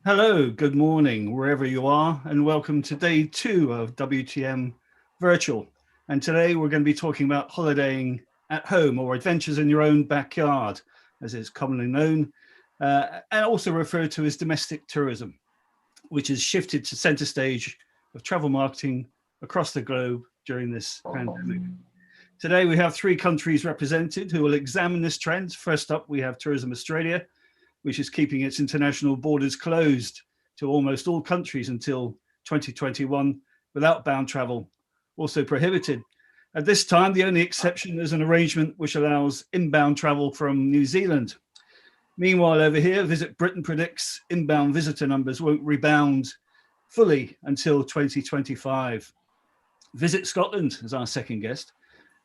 Hello, good morning, wherever you are, and welcome to day 2 of WTM Virtual. And today we're going to be talking about holidaying at home or adventures in your own backyard, as it's commonly known, and also referred to as domestic tourism, which has shifted to center stage of travel marketing across the globe during this pandemic. Today we have 3 countries represented who will examine this trend. First up, we have Tourism Australia, which is keeping its international borders closed to almost all countries until 2021, with outbound travel also prohibited. At this time, the only exception is an arrangement which allows inbound travel from New Zealand. Meanwhile, over here, Visit Britain predicts inbound visitor numbers won't rebound fully until 2025. Visit Scotland is our second guest,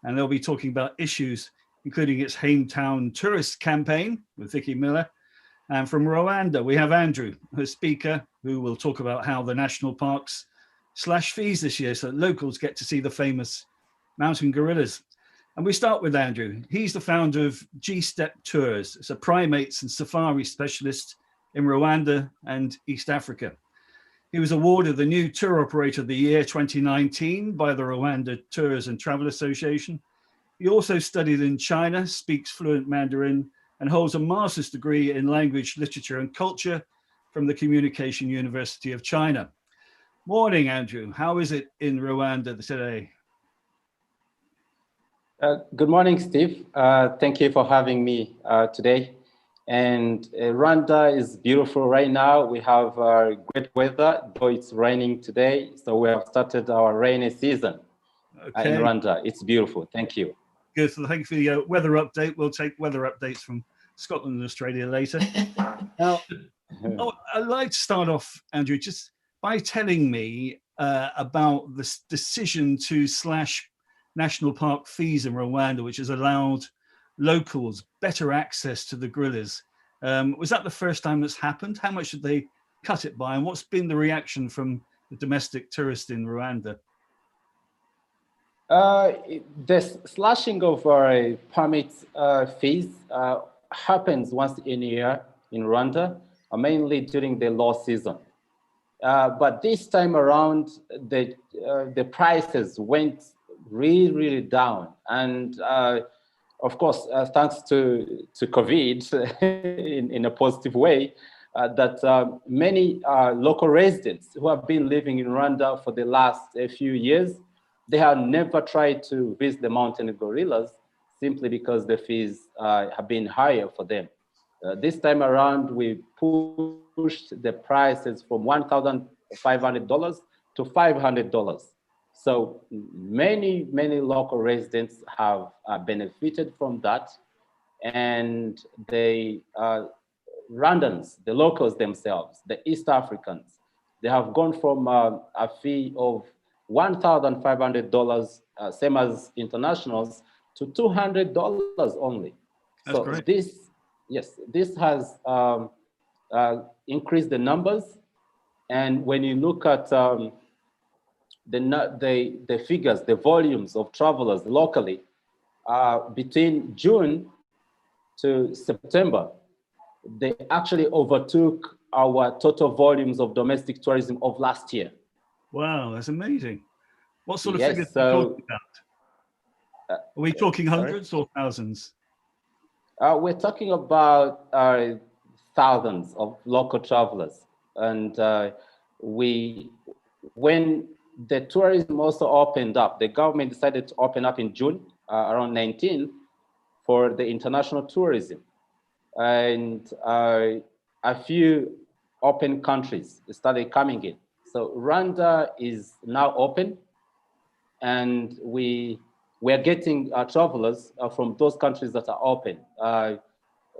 and they'll be talking about issues including its Hometown Tourist campaign with Vicky Miller. And from Rwanda, we have Andrew, a speaker, who will talk about how the national parks slash fees this year so that locals get to see the famous mountain gorillas. And we start with Andrew. He's the founder of G-Step Tours. It's a primates and safari specialist in Rwanda and East Africa. He was awarded the new Tour Operator of the Year 2019 by the Rwanda Tours and Travel Association. He also studied in China, speaks fluent Mandarin, and holds a master's degree in language, literature, and culture from the Communication University of China. Morning, Andrew. How is it in Rwanda today? Good morning, Steve. Thank you for having me today. And Rwanda is beautiful right now. We have great weather, though it's raining today. So we have started our rainy season in Rwanda. It's beautiful. Thank you. Good. So thank you for the weather update. We'll take weather updates from Scotland and Australia later. Now, I'd like to start off, Andrew, just by telling me about this decision to slash national park fees in Rwanda, which has allowed locals better access to the gorillas. Was that the first time that's happened? How much did they cut it by? And what's been the reaction from the domestic tourist in Rwanda? The slashing of permit fees happens once in a year in Rwanda, mainly during the low season. But this time around, the prices went really down. And of course, thanks to COVID in a positive way, that many local residents who have been living in Rwanda for the last few years, they have never tried to visit the mountain gorillas simply because the fees have been higher for them. This time around, we pushed the prices from $1,500 to $500. So many local residents have benefited from that. And the Rwandans, the locals themselves, the East Africans, they have gone from a fee of $1,500, same as internationals, to $200 only. That's so great. This has increased the numbers. And when you look at the figures, the volumes of travelers locally, between June to September, they actually overtook our total volumes of domestic tourism of last year. Wow, that's amazing. What sort of figures are we talking about? Are we talking hundreds or thousands? We're talking about thousands of local travelers. And when the tourism also opened up, the government decided to open up in June, around 19, for the international tourism. And a few open countries started coming in. So Rwanda is now open, and we're getting travelers from those countries that are open,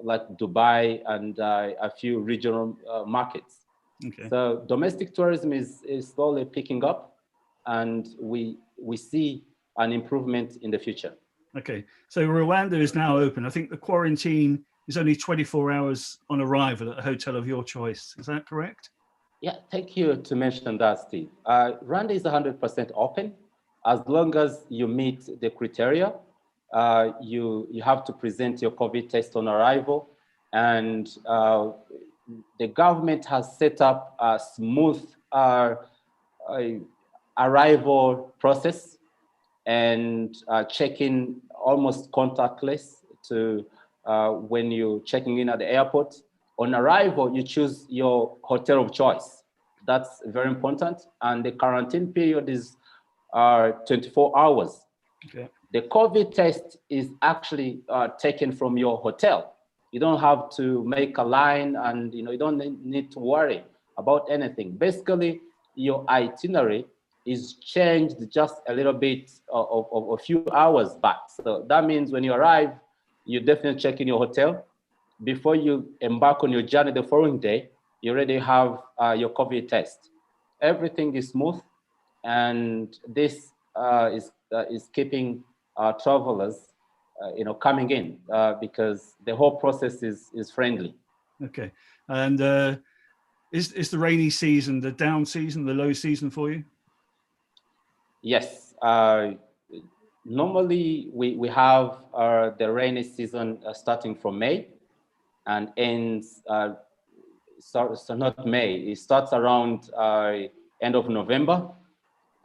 like Dubai and a few regional markets. Okay. So domestic tourism is slowly picking up, and we see an improvement in the future. Okay, so Rwanda is now open. I think the quarantine is only 24 hours on arrival at a hotel of your choice. Is that correct? Yeah, thank you to mention that, Steve. Rwanda is 100% open as long as you meet the criteria. You have to present your COVID test on arrival, and the government has set up a smooth arrival process and check-in almost contactless to when you're checking in at the airport. On arrival, you choose your hotel of choice. That's very important. And the quarantine period is 24 hours. Okay. The COVID test is actually taken from your hotel. You don't have to make a line, and you don't need to worry about anything. Basically, your itinerary is changed just a little bit of a few hours back. So that means when you arrive, you definitely check in your hotel. Before you embark on your journey the following day, you already have your COVID test. Everything is smooth, and this is keeping travelers, coming in because the whole process is friendly. Okay. And is the rainy season the down season, the low season for you? Yes. Normally, we have the rainy season starting from May and ends, so not May, it starts around end of November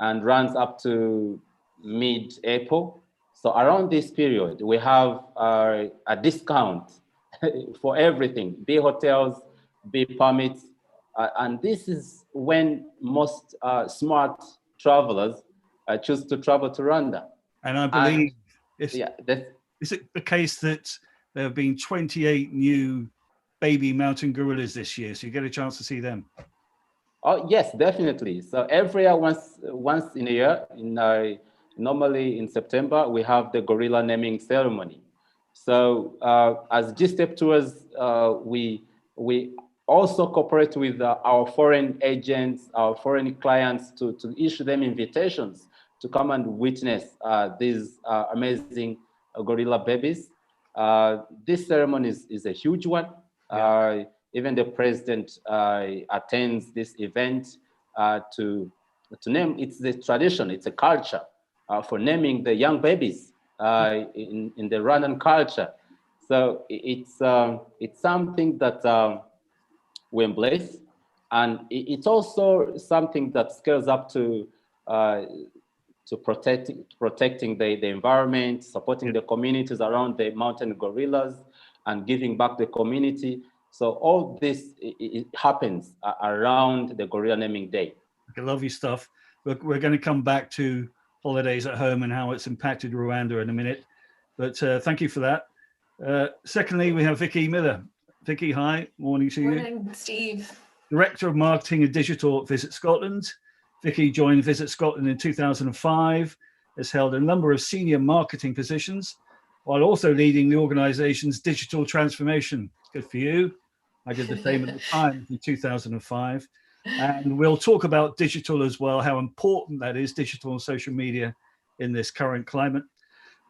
and runs up to mid-April. So around this period, we have a discount for everything, be hotels, be permits. And this is when most smart travelers choose to travel to Rwanda. And I believe, is it the case that there have been 28 new baby mountain gorillas this year? So you get a chance to see them. Oh, yes, definitely. So every year, once in a year, normally in September, we have the gorilla naming ceremony. So as G-Step Tours, we also cooperate with our foreign agents, our foreign clients to issue them invitations to come and witness these amazing gorilla babies. This ceremony is a huge one. Yeah. Even the president attends this event to name. It's the tradition, it's a culture for naming the young babies in the Rwandan culture. So it's something that we embrace, and it's also something that scales up to protecting the environment, supporting the communities around the mountain gorillas, and giving back the community. So all this it happens around the Gorilla Naming Day. Okay, lovely stuff. We're going to come back to holidays at home and how it's impacted Rwanda in a minute. But thank you for that. Secondly, we have Vicky Miller. Vicky, hi. Morning to you. Morning, Steve. Director of Marketing and Digital at Visit Scotland. Vicky joined Visit Scotland in 2005, has held a number of senior marketing positions, while also leading the organization's digital transformation. Good for you. I did the same at the time in 2005. And we'll talk about digital as well, how important that is, digital and social media in this current climate.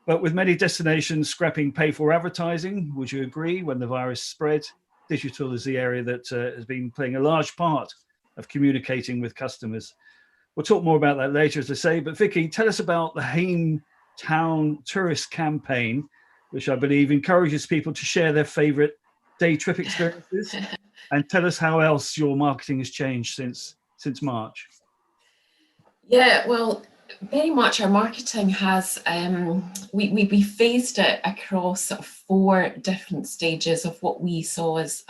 But with many destinations scrapping pay-for advertising, would you agree, when the virus spread, digital is the area that has been playing a large part of communicating with customers. We'll talk more about that later, as I say. But Vicky, tell us about the Hain Town Tourist Campaign, which I believe encourages people to share their favorite day trip experiences. And tell us how else your marketing has changed since March. Yeah, well, very much our marketing has, we phased it across sort of 4 different stages of what we saw as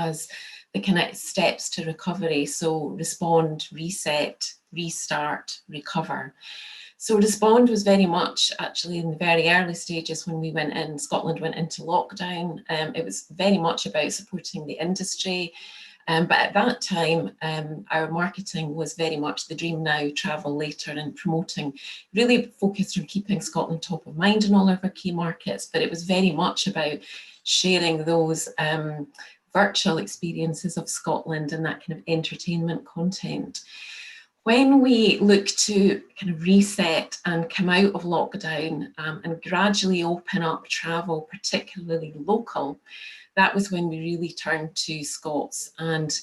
the kind of steps to recovery. So respond, reset, restart, recover. So respond was very much actually in the very early stages when we went in, Scotland went into lockdown. It was very much about supporting the industry. But at that time, our marketing was very much the dream now, travel later, and promoting, really focused on keeping Scotland top of mind in all of our key markets. But it was very much about sharing those virtual experiences of Scotland and that kind of entertainment content. When we look to kind of reset and come out of lockdown and gradually open up travel, particularly local, that was when we really turned to Scots and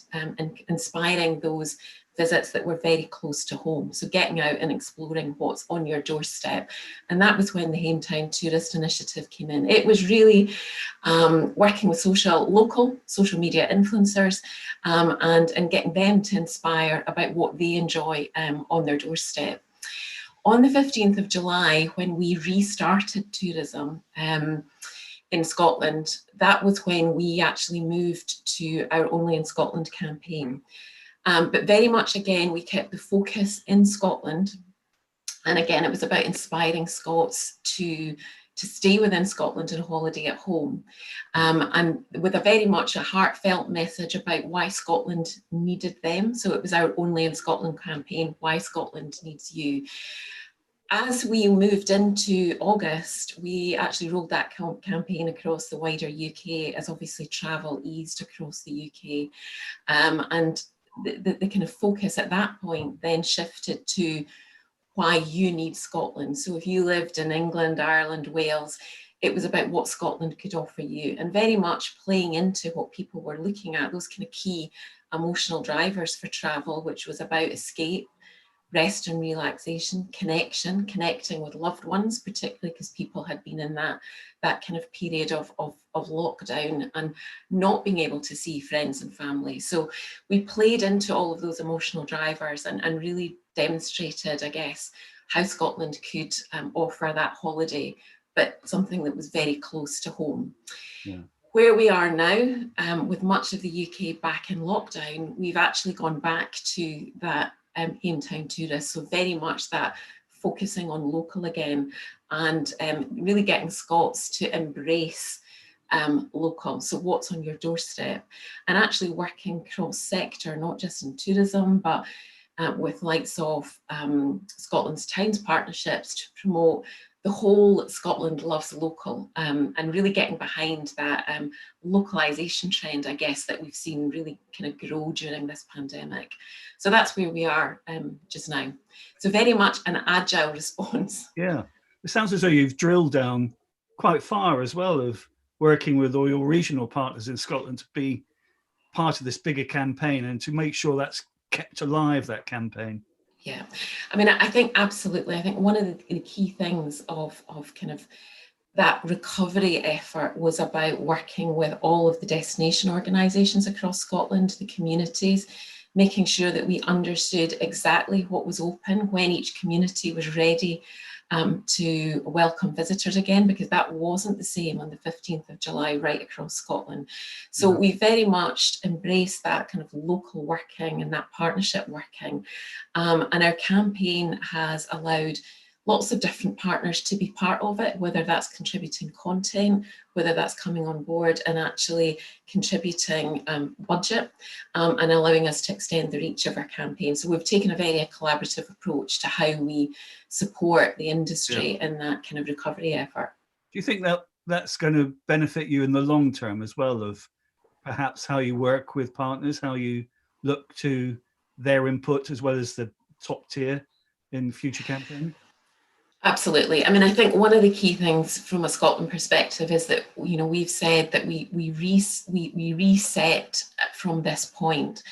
inspiring those visits that were very close to home. So getting out and exploring what's on your doorstep. And that was when the Hametown Tourist Initiative came in. It was really working with local social media influencers and getting them to inspire about what they enjoy on their doorstep. On the 15th of July, when we restarted tourism in Scotland, that was when we actually moved to our Only in Scotland campaign. But very much, again, we kept the focus in Scotland. And again, it was about inspiring Scots to stay within Scotland and holiday at home. And with a very much a heartfelt message about why Scotland needed them. So it was our Only in Scotland campaign, Why Scotland Needs You. As we moved into August, we actually rolled that campaign across the wider UK as obviously travel eased across the UK. And the kind of focus at that point then shifted to why you need Scotland. So if you lived in England, Ireland, Wales, it was about what Scotland could offer you, and very much playing into what people were looking at, those kind of key emotional drivers for travel, which was about escape, rest and relaxation, connecting with loved ones, particularly because people had been in that kind of period of lockdown and not being able to see friends and family. So we played into all of those emotional drivers and really demonstrated, I guess, how Scotland could offer that holiday, but something that was very close to home. Yeah. Where we are now, with much of the UK back in lockdown, we've actually gone back to that Hametown tourists, so very much that focusing on local again and really getting Scots to embrace local, so what's on your doorstep, and actually working cross-sector, not just in tourism, but with likes of Scotland's Towns partnerships to promote the whole Scotland loves local, and really getting behind that localisation trend, I guess, that we've seen really kind of grow during this pandemic. So that's where we are just now. So very much an agile response. Yeah, it sounds as though you've drilled down quite far as well of working with all your regional partners in Scotland to be part of this bigger campaign and to make sure that's kept alive, that campaign. Yeah, I mean, I think absolutely. I think one of the key things of kind of that recovery effort was about working with all of the destination organisations across Scotland, the communities, making sure that we understood exactly what was open when each community was ready to welcome visitors again, because that wasn't the same on the 15th of July right across Scotland. So we very much embraced that kind of local working and that partnership working. And our campaign has allowed lots of different partners to be part of it, whether that's contributing content, whether that's coming on board and actually contributing budget and allowing us to extend the reach of our campaign. So we've taken a very collaborative approach to how we support the industry in that kind of recovery effort. Do you think that that's going to benefit you in the long term as well, of perhaps how you work with partners, how you look to their input as well as the top tier in future campaigns? Absolutely. I mean, I think one of the key things from a Scotland perspective is that, you know, we've said that we reset from this point,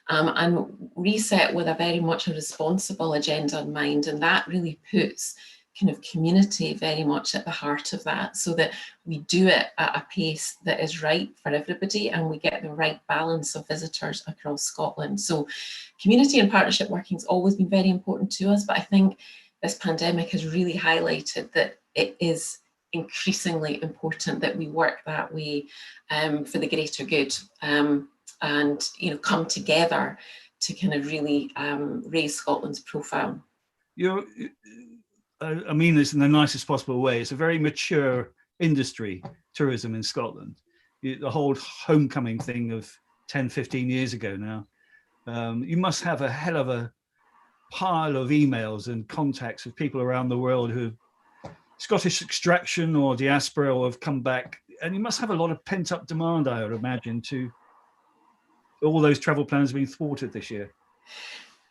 and reset with a very much a responsible agenda in mind. And that really puts kind of community very much at the heart of that, so that we do it at a pace that is right for everybody and we get the right balance of visitors across Scotland. So community and partnership working has always been very important to us, but I think this pandemic has really highlighted that it is increasingly important that we work that way for the greater good, and, you know, come together to kind of really raise Scotland's profile. I mean this in the nicest possible way. It's a very mature industry, tourism in Scotland. The whole homecoming thing of 10, 15 years ago now. You must have a hell of a pile of emails and contacts of people around the world who have Scottish extraction or diaspora or have come back, and you must have a lot of pent-up demand, I would imagine, to all those travel plans being thwarted this year.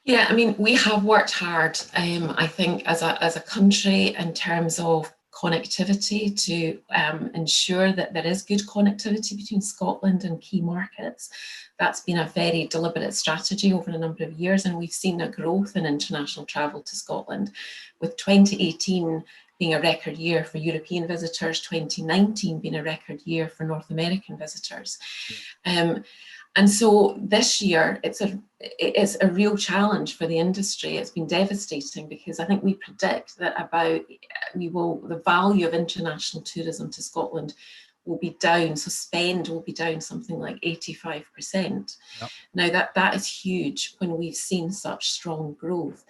Yeah, I mean, we have worked hard, I think, as a country in terms of connectivity to ensure that there is good connectivity between Scotland and key markets. That's been a very deliberate strategy over a number of years, and we've seen a growth in international travel to Scotland, with 2018 being a record year for European visitors, 2019 being a record year for North American visitors. Yeah. And so this year, it's a real challenge for the industry. It's been devastating, because I think we predict that the value of international tourism to Scotland will be down. So spend will be down something like 85%. Yep. Now that is huge when we've seen such strong growth.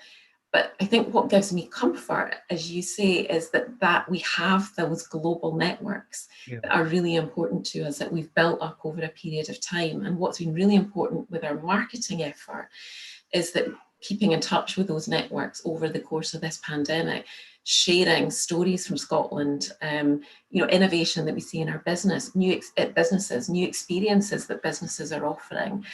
But I think what gives me comfort, as you say, is that we have those global networks that are really important to us, that we've built up over a period of time. And what's been really important with our marketing effort is that keeping in touch with those networks over the course of this pandemic, sharing stories from Scotland, innovation that we see in our business, new experiences that businesses are offering,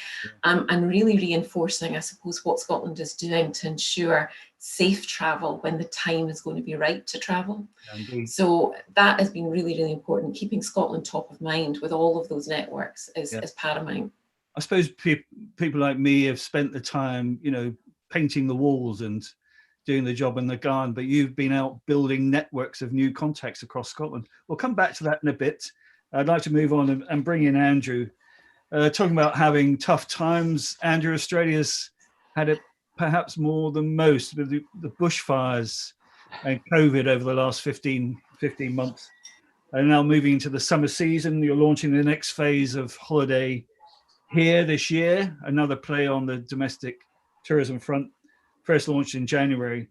and really reinforcing, I suppose, what Scotland is doing to ensure safe travel when the time is going to be right to travel. Indeed. So that has been really, really important. Keeping Scotland top of mind with all of those networks is paramount. I suppose people like me have spent the time, painting the walls and doing the job in the garden, but you've been out building networks of new contacts across Scotland. We'll come back to that in a bit. I'd like to move on and bring in Andrew. Talking about having tough times, Andrew, Australia's had it perhaps more than most with the bushfires and COVID over the last 15 months. And now moving into the summer season, you're launching the next phase of holiday here this year, another play on the domestic tourism front, first launched in January.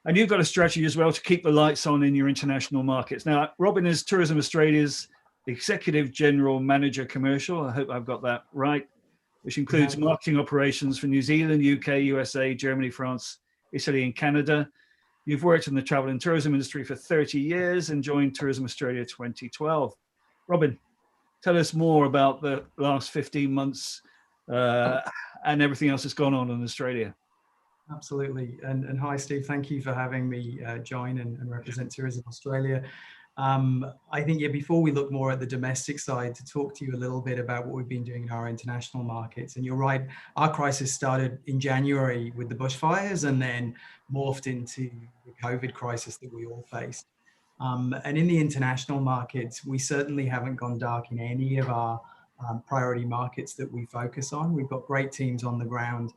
And you've got a strategy as well to keep the lights on in your international markets. Now, Robin is Tourism Australia's Executive General Manager Commercial. I hope I've got that right, which includes marketing operations for New Zealand, UK, USA, Germany, France, Italy, and Canada. You've worked in the travel and tourism industry for 30 years and joined Tourism Australia 2012. Robin, tell us more about the last 15 months and everything else that's gone on in Australia. Absolutely. And hi, Steve. Thank you for having me join and represent Tourism Australia. I think, before we look more at the domestic side, to talk to you a little bit about what we've been doing in our international markets. And you're right, our crisis started in January with the bushfires and then morphed into the COVID crisis that we all faced. And in the international markets, we certainly haven't gone dark in any of our priority markets that we focus on. We've got great teams on the ground.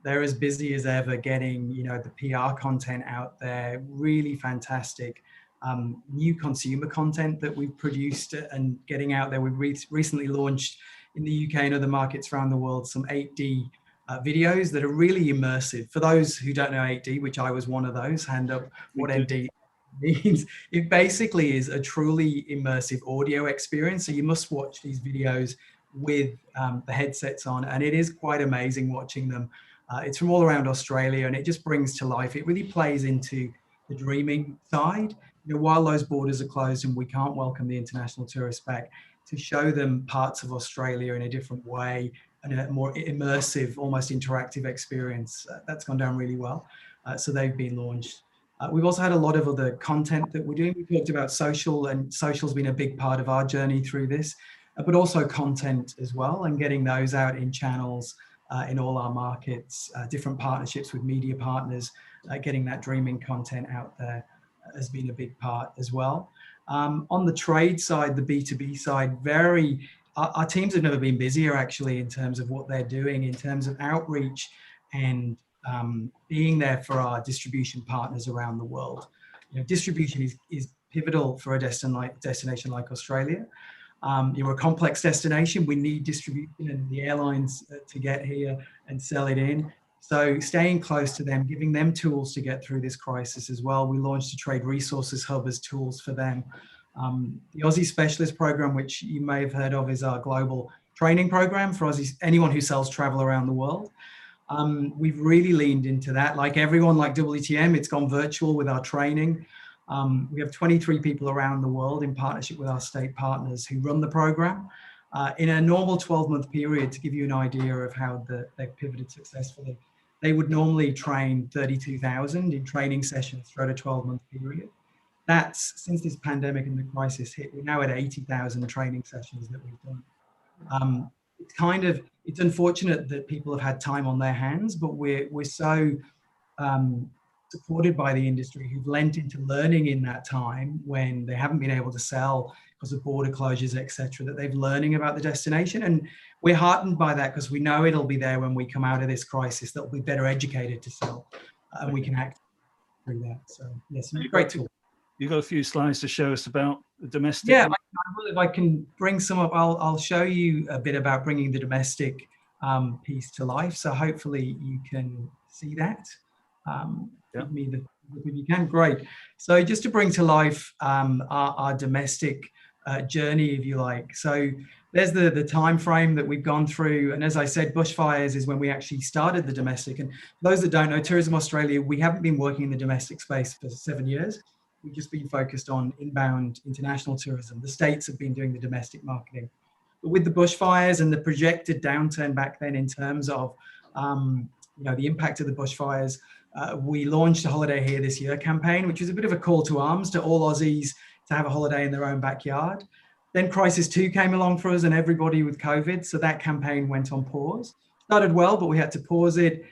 They're as busy as ever getting, the PR content out there, really fantastic new consumer content that we've produced and getting out there. We've recently launched in the UK and other markets around the world some 8D videos that are really immersive. For those who don't know 8D, which I was one of those, hand up what 8D means. It basically is a truly immersive audio experience. So you must watch these videos with the headsets on, and it is quite amazing watching them. It's from all around Australia, and it just brings to life. It really plays into the dreaming side. While those borders are closed and we can't welcome the international tourists back, to show them parts of Australia in a different way and a more immersive, almost interactive experience. That's gone down really well. So they've been launched. We've also had a lot of other content that we're doing. We talked about social, and social's been a big part of our journey through this, but also content as well, and getting those out in channels in all our markets, different partnerships with media partners, getting that dreaming content out there has been a big part as well. On the trade side, the B2B side, our teams have never been busier actually in terms of what they're doing, in terms of outreach and being there for our distribution partners around the world. Distribution is pivotal for a destination like Australia. You're a complex destination. We need distribution and the airlines to get here and sell it in. So staying close to them, giving them tools to get through this crisis as well. We launched a Trade Resources Hub as tools for them. The Aussie Specialist Program, which you may have heard of, is our global training program for Aussies, anyone who sells travel around the world. We've really leaned into that. Like everyone, like WTM, it's gone virtual with our training. We have 23 people around the world in partnership with our state partners who run the program. In a normal 12-month period, to give you an idea of how they've pivoted successfully, they would normally train 32,000 in training sessions throughout a 12-month period. that's since this pandemic and the crisis hit, we're now at 80,000 training sessions that we've done. It's unfortunate that people have had time on their hands, but we're so supported by the industry who've lent into learning in that time when they haven't been able to sell because of border closures, etc., that they've learning about the destination. And we're heartened by that because we know it'll be there when we come out of this crisis, that we'll be better educated to sell and we can act through that. So yes, great tool. You've got a few slides to show us about the domestic. Yeah, I will, if I can bring some up, I'll show you a bit about bringing the domestic piece to life. So hopefully you can see that. Give me the, if you can, great. So just to bring to life our domestic journey, if you like. So there's the time frame that we've gone through. And as I said, bushfires is when we actually started the domestic. And for those that don't know, Tourism Australia, we haven't been working in the domestic space for 7 years. We've just been focused on inbound international tourism. The states have been doing the domestic marketing. But with the bushfires and the projected downturn back then in terms of the impact of the bushfires, we launched a Holiday Here This Year campaign, which was a bit of a call to arms to all Aussies to have a holiday in their own backyard. Then Crisis 2 came along for us and everybody with COVID. So that campaign went on pause. Started well, but we had to pause it.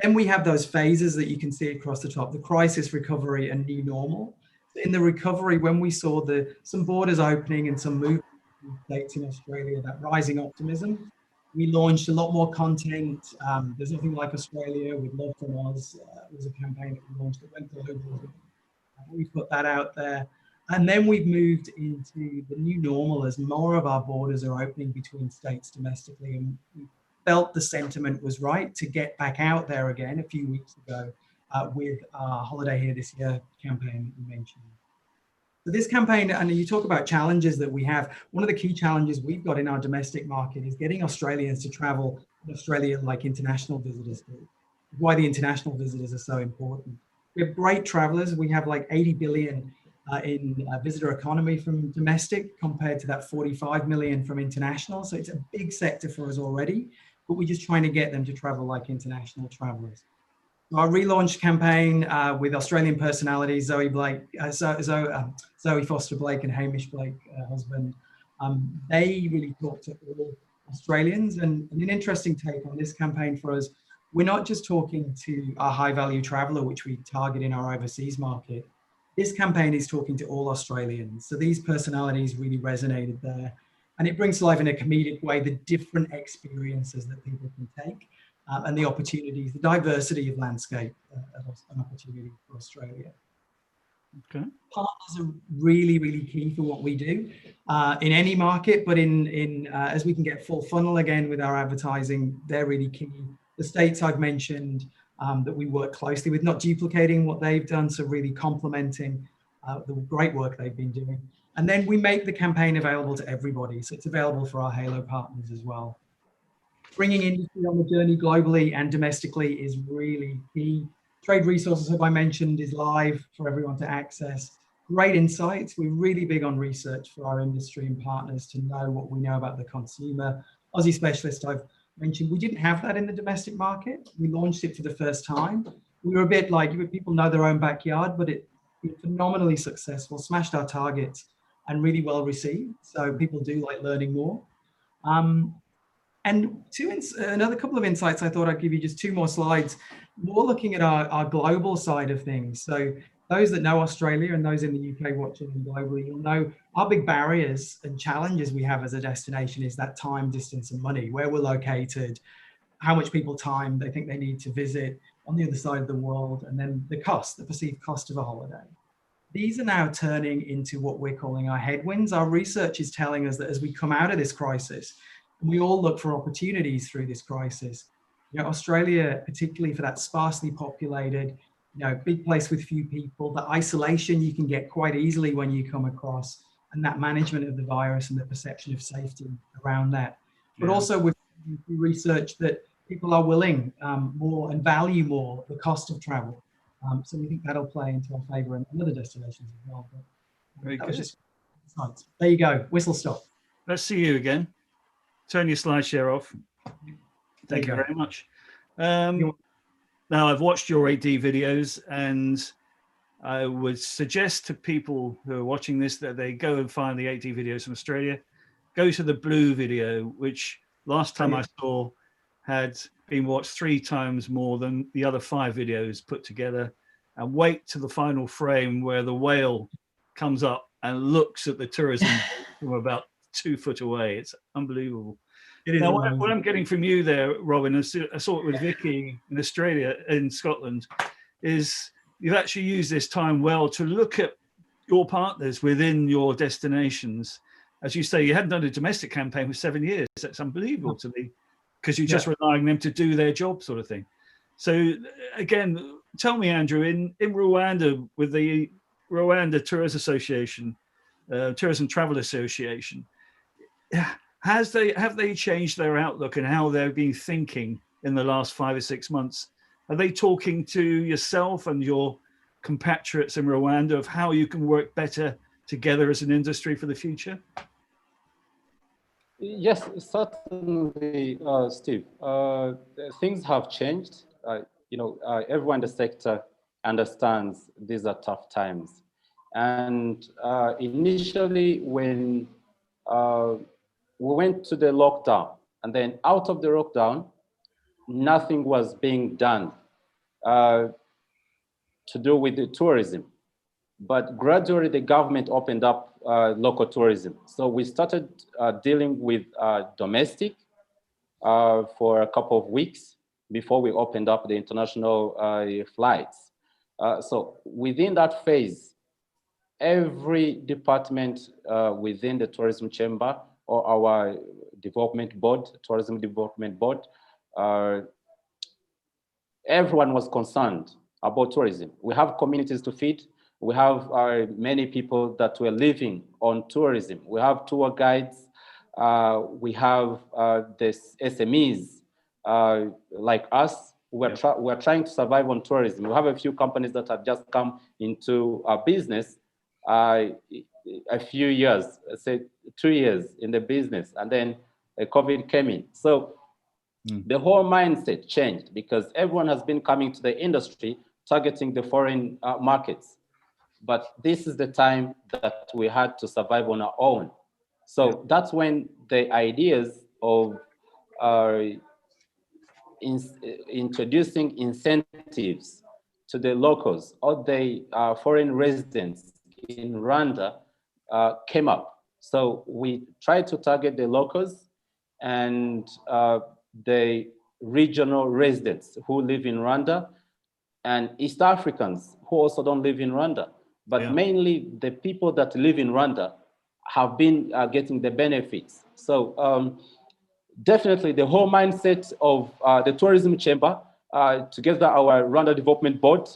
Then we have those phases that you can see across the top, the crisis, recovery, and new normal. In the recovery, when we saw some borders opening and some movement in states in Australia, that rising optimism, we launched a lot more content. There's Nothing Like Australia with Love from Oz. It was a campaign that we launched that went global. We put that out there. And then we've moved into the new normal as more of our borders are opening between states domestically. And we felt the sentiment was right to get back out there again a few weeks ago with our Holiday Here This Year campaign that you mentioned. So this campaign, and you talk about challenges that we have, one of the key challenges we've got in our domestic market is getting Australians to travel in Australia like international visitors do. Why the international visitors are so important. We have great travelers. We have like 80 billion in visitor economy from domestic compared to that 45 million from international. So it's a big sector for us already, but we're just trying to get them to travel like international travelers. Our relaunch campaign with Australian personalities, Zoe Foster Blake and Hamish Blake, husband, they really talk to all Australians. And an interesting take on this campaign for us, we're not just talking to our high value traveler, which we target in our overseas market. This campaign is talking to all Australians. So these personalities really resonated there. And it brings to life in a comedic way the different experiences that people can take. And the opportunities, the diversity of landscape, an opportunity for Australia. Okay. Partners are really, really key for what we do in any market, but as we can get full funnel again with our advertising, they're really key. The states I've mentioned that we work closely with, not duplicating what they've done, so really complementing the great work they've been doing. And then we make the campaign available to everybody, so it's available for our Halo partners as well. Bringing industry on the journey globally and domestically is really key. Trade Resources, as I mentioned, is live for everyone to access. Great insights. We're really big on research for our industry and partners to know what we know about the consumer. Aussie Specialist, I've mentioned, we didn't have that in the domestic market. We launched it for the first time. We were a bit like, people know their own backyard, but it's been phenomenally successful, smashed our targets and really well received. So people do like learning more. And another couple of insights, I thought I'd give you just 2 more slides, more looking at our global side of things. So those that know Australia and those in the UK watching globally, you'll know our big barriers and challenges we have as a destination is that time, distance, and money, where we're located, how much people time they think they need to visit on the other side of the world, and then the cost, the perceived cost of a holiday. These are now turning into what we're calling our headwinds. Our research is telling us that as we come out of this crisis, and we all look for opportunities through this crisis. Australia, particularly for that sparsely populated, big place with few people, the isolation you can get quite easily when you come across, and that management of the virus and the perception of safety around that. But also with research that people are willing more and value more the cost of travel. So we think that'll play into our favor in other destinations as well. But very good. There you go, whistle stop. Let's see you again. Turn your slide share off. Thank you very much. Now, I've watched your 8D videos, and I would suggest to people who are watching this that they go and find the 8D videos from Australia. Go to the blue video, which last time I saw had been watched 3 times more than the other 5 videos put together, and wait to the final frame where the whale comes up and looks at the tourism from about 2 foot away. It's unbelievable. It is Now, amazing. what I'm getting from you there, Robin, I saw it with Vicky in Australia, in Scotland, is you've actually used this time well to look at your partners within your destinations. As you say, you hadn't done a domestic campaign for 7 years. That's unbelievable to me, because you're just relying on them to do their job, sort of thing. So again, tell me, Andrew, in Rwanda, with the Rwanda Tourism Association, Tourism Travel Association, have they changed their outlook and how they've been thinking in the last 5 or 6 months? Are they talking to yourself and your compatriots in Rwanda of how you can work better together as an industry for the future? Yes, certainly, Steve. Things have changed. Everyone in the sector understands these are tough times. And initially, when we went to the lockdown, and then out of the lockdown, nothing was being done to do with the tourism. But gradually, the government opened up local tourism. So we started dealing with domestic for a couple of weeks before we opened up the international flights. So within that phase, every department within the tourism chamber or our development board, tourism development board, everyone was concerned about tourism. We have communities to feed. We have many people that were living on tourism. We have tour guides. We have the SMEs like us. We're trying to survive on tourism. We have a few companies that have just come into our business a few years, say 2 years in the business, and then COVID came in. So the whole mindset changed because everyone has been coming to the industry targeting the foreign markets. But this is the time that we had to survive on our own. So that's when the ideas of introducing incentives to the locals or the foreign residents in Rwanda came up. So we tried to target the locals and the regional residents who live in Rwanda and East Africans who also don't live in Rwanda. But mainly the people that live in Rwanda have been getting the benefits. So definitely the whole mindset of the tourism chamber, together our Rwanda Development Board,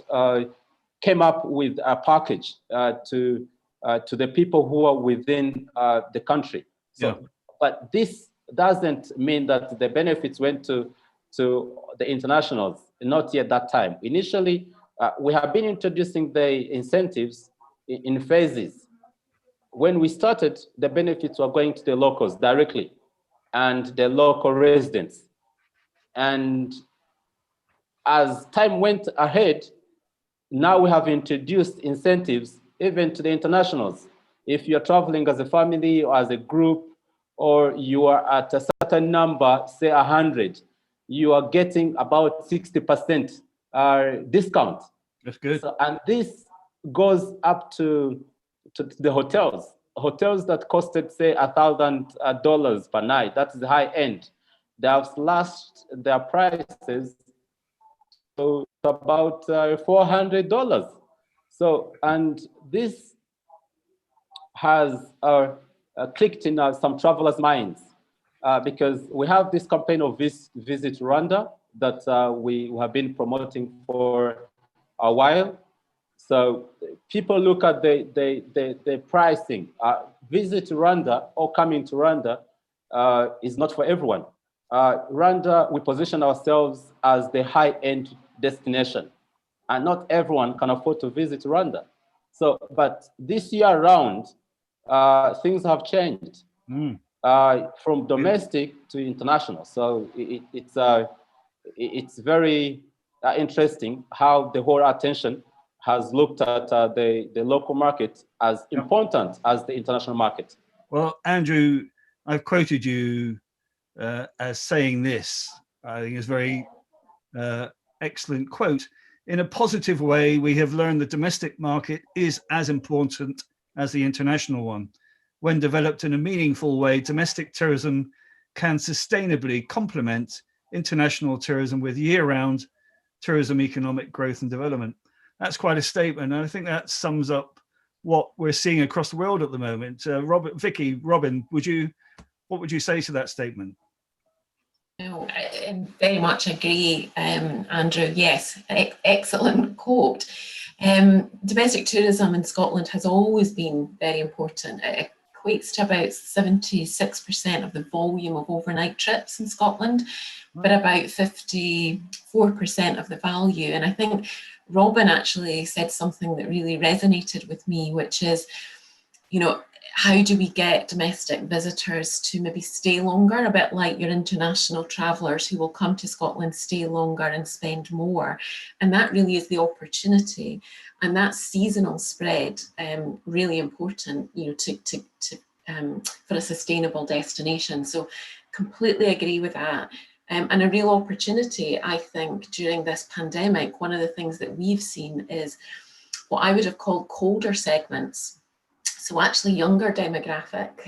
came up with a package to the people who are within the country. So, but this doesn't mean that the benefits went to the internationals, not yet that time. Initially, we have been introducing the incentives in phases. When we started, the benefits were going to the locals directly and the local residents. And as time went ahead, now we have introduced incentives even to the internationals. If you're traveling as a family or as a group, or you are at a certain number, say 100, you are getting about 60% discount. That's good. So, and this goes up to the hotels. Hotels that costed, say, $1,000 per night. That's the high end. They have slashed their prices to about $400. So, and this has clicked in some travelers' minds because we have this campaign of Visit Rwanda that we have been promoting for a while. So people look at the pricing. Visit Rwanda or coming to Rwanda is not for everyone. Rwanda, we position ourselves as the high-end destination, and not everyone can afford to visit Rwanda. So, but this year around, things have changed from domestic to international. So it's very interesting how the whole attention has looked at the local market as important as the international market. Well, Andrew, I've quoted you as saying this. I think it's a very excellent quote. In a positive way, we have learned the domestic market is as important as the international one. When developed in a meaningful way, domestic tourism can sustainably complement international tourism with year-round tourism economic growth and development. That's quite a statement, and I think that sums up what we're seeing across the world at the moment. Robin, what would you say to that statement? No, I very much agree, Andrew. Yes, excellent quote. Domestic tourism in Scotland has always been very important. It equates to about 76% of the volume of overnight trips in Scotland, but about 54% of the value. And I think Robin actually said something that really resonated with me, which is, you know, how do we get domestic visitors to maybe stay longer, a bit like your international travellers who will come to Scotland, stay longer and spend more. And that really is the opportunity. And that seasonal spread, really important, you know, for a sustainable destination. So completely agree with that. And a real opportunity, I think, during this pandemic, one of the things that we've seen is what I would have called colder segments. So actually younger demographic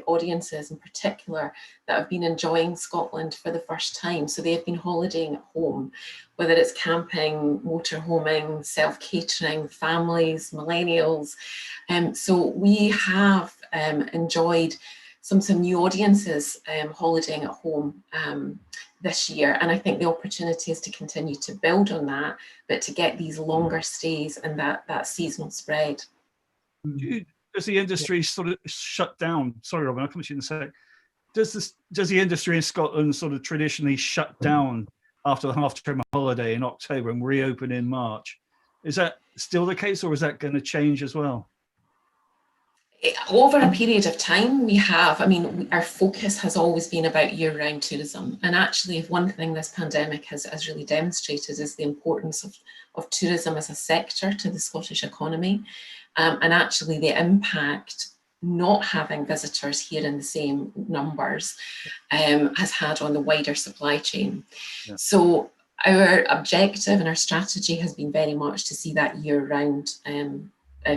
audiences in particular that have been enjoying Scotland for the first time. So they have been holidaying at home, whether it's camping, motorhoming, self-catering, families, millennials. So we have enjoyed some new audiences holidaying at home this year. And I think the opportunity is to continue to build on that, but to get these longer stays and that seasonal spread. Does the industry sort of shut down? Sorry, Robin, I'll come to you in a sec. Does the industry in Scotland sort of traditionally shut down after the half-term holiday in October and reopen in March? Is that still the case, or is that going to change as well? Over a period of time, we have, I mean, our focus has always been about year-round tourism. And actually, if one thing this pandemic has really demonstrated is the importance of tourism as a sector to the Scottish economy. And actually the impact not having visitors here in the same numbers has had on the wider supply chain. Yeah. So our objective and our strategy has been very much to see that year-round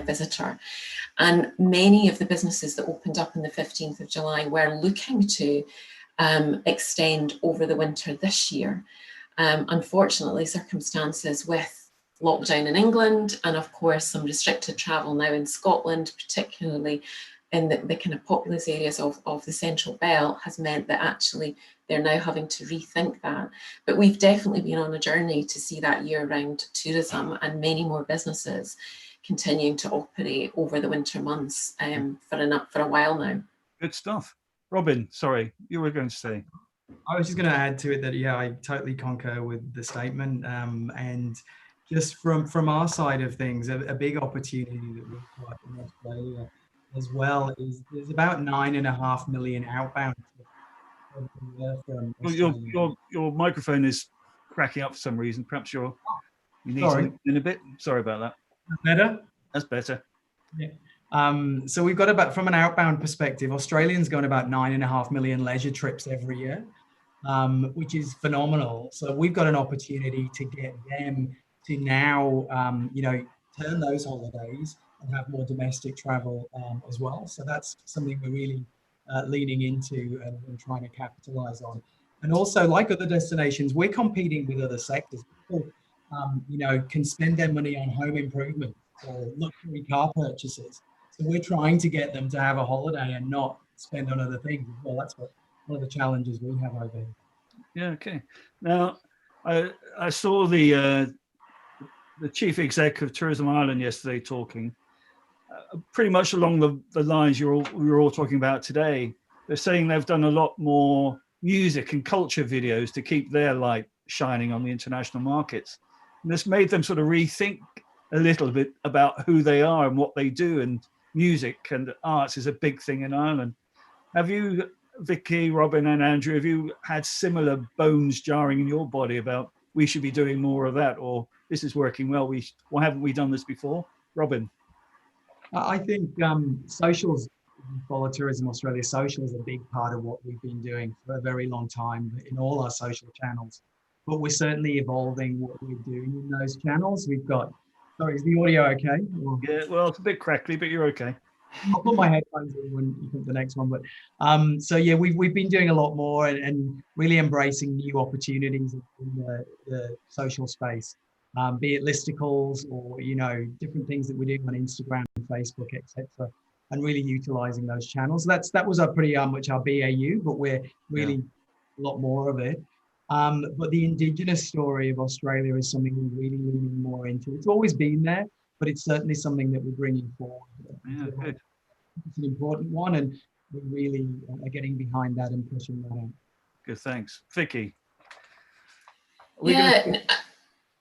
visitor. And many of the businesses that opened up on the 15th of July were looking to extend over the winter this year. Unfortunately, circumstances with lockdown in England and of course some restricted travel now in Scotland, particularly in the kind of populous areas of the Central Belt, has meant that actually they're now having to rethink that. But we've definitely been on a journey to see that year-round tourism and many more businesses continuing to operate over the winter months for a while now. Good stuff. Robin, sorry, you were going to say. I was just going to add to it that, yeah, I totally concur with the statement. And just from our side of things, a big opportunity that we've got in Australia as well is there's about 9.5 million outbound. Your microphone is cracking up for some reason. Perhaps you need to listen in a bit. Sorry about that. Better? That's better. Yeah. So we've got about, from an outbound perspective, Australians go on about 9.5 million leisure trips every year, which is phenomenal. So we've got an opportunity to get them to now, you know, turn those holidays and have more domestic travel as well. So that's something we're really leaning into and trying to capitalize on. And also, like other destinations, we're competing with other sectors. People, you know, can spend their money on home improvement or luxury car purchases. So we're trying to get them to have a holiday and not spend on other things. Well, that's one of the challenges we have over here. Yeah, okay. Now, I saw the chief exec of Tourism Ireland yesterday talking pretty much along the lines we were all talking about today. They're saying they've done a lot more music and culture videos to keep their light shining on the international markets. And this made them sort of rethink a little bit about who they are and what they do, and music and arts is a big thing in Ireland. Have you, Vicky, Robin and Andrew, have you had similar bones jarring in your body about we should be doing more of that, or this is working well. Why haven't we done this before? Robin. I think socials, follow Tourism Australia, social is a big part of what we've been doing for a very long time in all our social channels. But we're certainly evolving what we're doing in those channels. We've got, sorry, is the audio okay? Or, Yeah, well, it's a bit crackly, but you're okay. I'll put my headphones in when you put the next one. But so yeah, we've been doing a lot more and really embracing new opportunities in the social space, be it listicles or different things that we're doing on Instagram, Facebook, etc. And really utilizing those channels. That was pretty much our BAU, but we're really a lot more of it. But the Indigenous story of Australia is something we're really leaning more into. It's always been there, but it's certainly something that we're bringing forward. Yeah, good. It's an important one, and we really are getting behind that and pushing that out. Good, thanks. Vicky. We're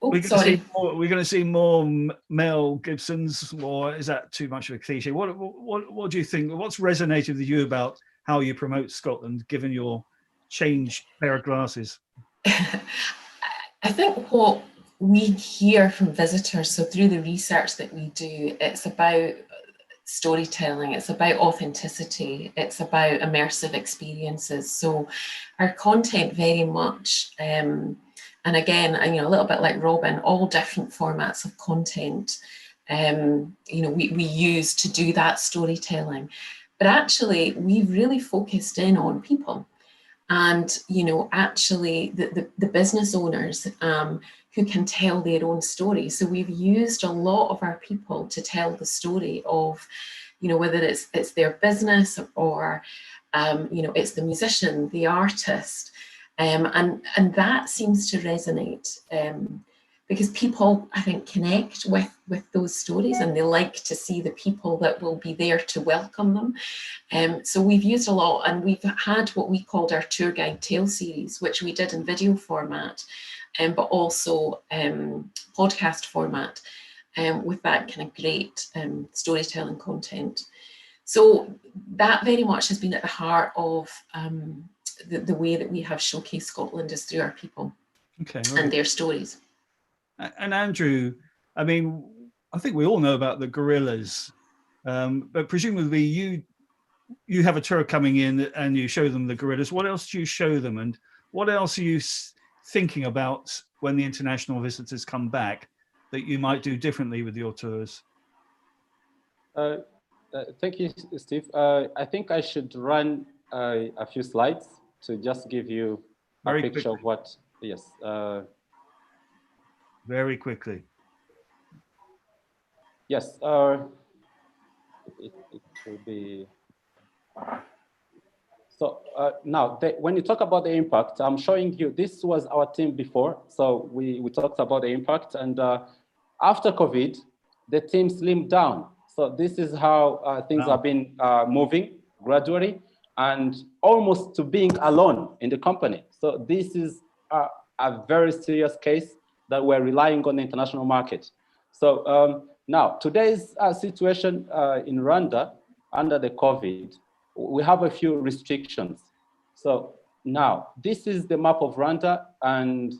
going to see more Mel Gibsons, or is that too much of a cliche? What do you think? What's resonated with you about how you promote Scotland, given your changed pair of glasses? I think what we hear from visitors, so through the research that we do, it's about storytelling, it's about authenticity, it's about immersive experiences. So our content very much, and again, a little bit like Robin, all different formats of content, we use to do that storytelling. But actually, we've really focused in on people. And, actually the business owners who can tell their own story. So we've used a lot of our people to tell the story of, whether it's their business or, it's the musician, the artist. And that seems to resonate because people, I think, connect with those stories, and they like to see the people that will be there to welcome them. So we've used a lot, and we've had what we called our tour guide tale series, which we did in video format, but also podcast format, with that kind of great storytelling content. So that very much has been at the heart of the way that we have showcased Scotland, is through our people and their stories. And Andrew, I think we all know about the gorillas, but presumably you have a tour coming in and you show them the gorillas. What else do you show them, and what else are you thinking about when the international visitors come back that you might do differently with your tours? Thank you, Steve. I think I should run a few slides to just give you a picture of what, yes. Very quickly. Yes, it will be. So now, when you talk about the impact, I'm showing you, this was our team before. So we talked about the impact, and after COVID, the team slimmed down. So this is how things have been moving gradually and almost to being alone in the company. So this is a very serious case that we're relying on the international market. So now, today's situation in Rwanda under the COVID, we have a few restrictions. So now, this is the map of Rwanda, and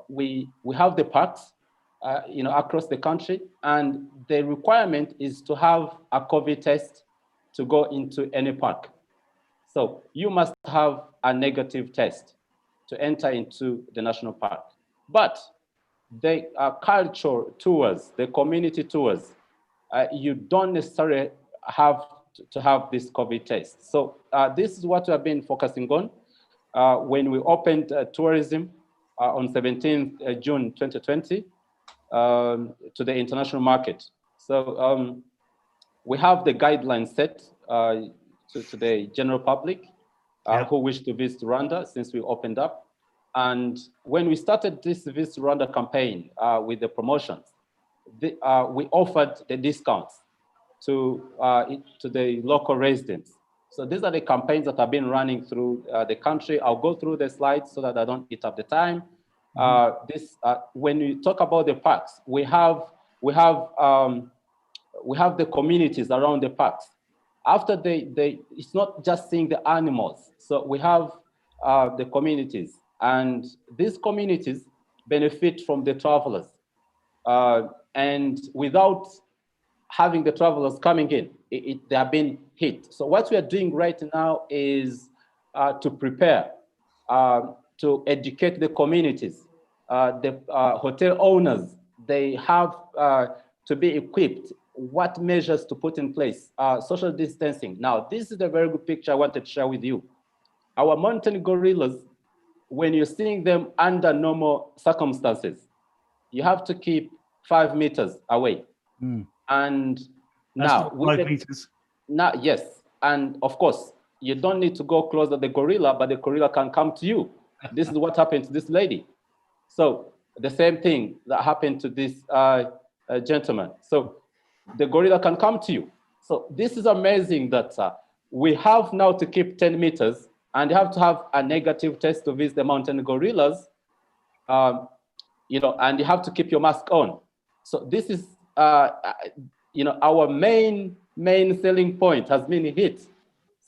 we have the parks across the country, and the requirement is to have a COVID test to go into any park. So you must have a negative test to enter into the national park. But the cultural tours, the community tours, you don't necessarily have to have this COVID test. So this is what we have been focusing on when we opened tourism on 17th June 2020 to the international market. So we have the guidelines set to the general public who wish to visit Rwanda since we opened up. And when we started this Visit Rwanda campaign with the promotions, we offered the discounts to the local residents. So these are the campaigns that have been running through the country. I'll go through the slides so that I don't eat up the time. When we talk about the parks, we have the communities around the parks. After it's not just seeing the animals. So we have the communities, and these communities benefit from the travelers. and without having the travelers coming in, they have been hit. So what we are doing right now is to prepare, to educate the communities, the hotel owners. They have to be equipped what measures to put in place, social distancing. Now, this is a very good picture I wanted to share with you. Our mountain gorillas, when you're seeing them under normal circumstances, you have to keep 5 meters away. And That's now, not 5 meters. Now, yes, and of course, you don't need to go close to the gorilla, but the gorilla can come to you. This is what happened to this lady. So the same thing that happened to this gentleman. So the gorilla can come to you. So this is amazing that we have now to keep 10 meters, and you have to have a negative test to visit the mountain gorillas, you know, and you have to keep your mask on. So this is, you know, our main selling point has been hit.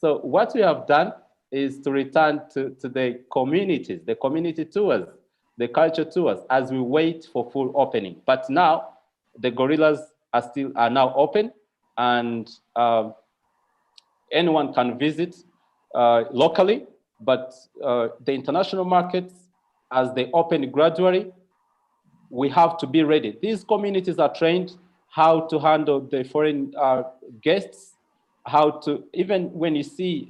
So what we have done is to return to the communities, the community tours, the culture tours, as we wait for full opening. But now the gorillas are now open, and anyone can visit locally. But the international markets, as they open gradually, we have to be ready. These communities are trained how to handle the foreign guests, how to, even when you see